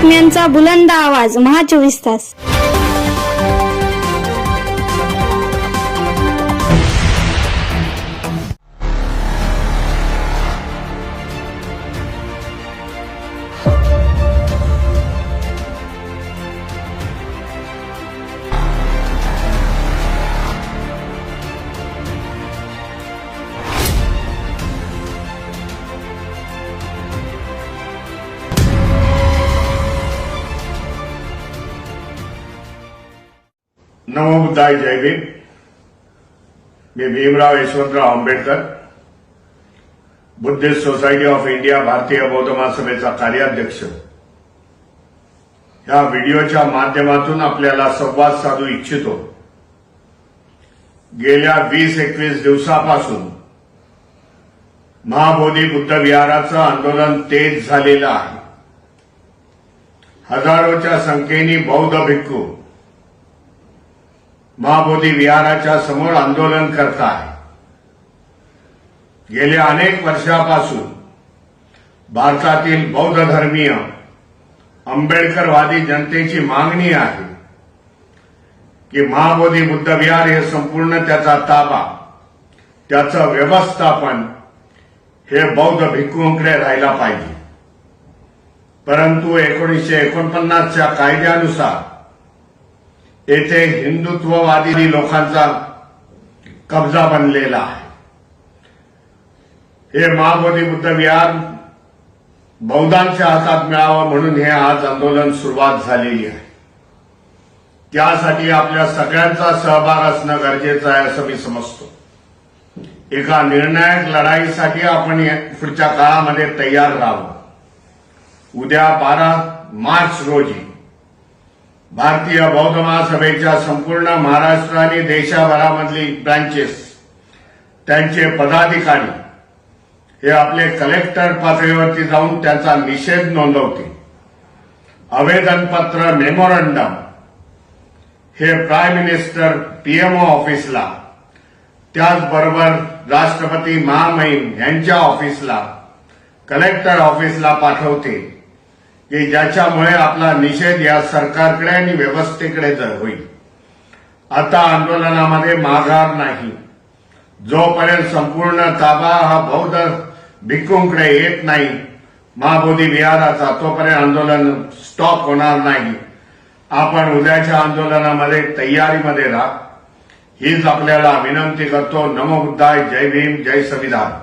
बातम्यांचा बुलंद आवाज महा 24 तास। नमो बुद्धाय, जय भीम। मी Bhimrao Yashwantrao Ambedkar, Buddhist society of India भारतीय बौद्ध महासभेचा कार्याध्यक्ष, या व्हिडिओच्या माध्यमातून आपल्याला संवाद साधू इच्छितो। गेल्या 20-21 दिवसापासून महाबोधी बुद्ध विहाराचं आंदोलन तेज झालेलं आहे। हजारोच्या संख्येने बौद्ध भिक्खू महाबोधी विहाराच्या समोर आंदोलन करत आहे। गेल्या अनेक वर्षापासून भारतातील बौद्ध धर्मीय आंबेडकरवादी जनतेची मागणी आहे की महाबोधी बुद्ध विहार हे संपूर्ण त्याचा ताबा, त्याचं व्यवस्थापन हे बौद्ध भिक्खूंकडे राहायला पाहिजे। परंतु 1949च्या कायद्यानुसार येथे हिंदुत्ववादी लोकांचा कब्जा बनलेला आहे। हे महाबोधी बुद्ध विहार बौद्धांच्या हातात मिळावं म्हणून हे आज आंदोलन सुरुवात झालेली आहे। त्यासाठी आपल्या सगळ्यांचा सहभाग असणं गरजेचं आहे असं मी समजतो। एका निर्णायक लढाईसाठी आपण पुढच्या काळामध्ये तयार राहावं। उद्या 12 मार्च रोजी भारतीय बौद्ध महासभेच्या संपूर्ण महाराष्ट्र आणि देशभरामधली ब्रांचेस, त्यांचे पदाधिकारी हे आपले कलेक्टर पातळीवरती जाऊन त्यांचा निषेध नोंदवतील। आवेदनपत्र, मेमोरंडम हे प्राईम मिनिस्टर, पीएमओ ऑफिसला, त्याचबरोबर राष्ट्रपती महामहिम यांच्या ऑफिसला, कलेक्टर ऑफिसला पाठवतील की ज्याच्यामुळे आपला निषेध या सरकारकडे आणि व्यवस्थेकडे होईल। आता आंदोलनामध्ये माघार नाही। जोपर्यंत संपूर्ण ताबा हा बौद्ध भिक्खूंकडे येत नाही महाबोधी विहाराचा, तोपर्यंत आंदोलन स्टॉप होणार नाही। आपण उद्याच्या आंदोलनामध्ये तयारीमध्ये राहा हीच आपल्याला विनंती करतो। नमो बुद्धाय, जय भीम, जय संविधान।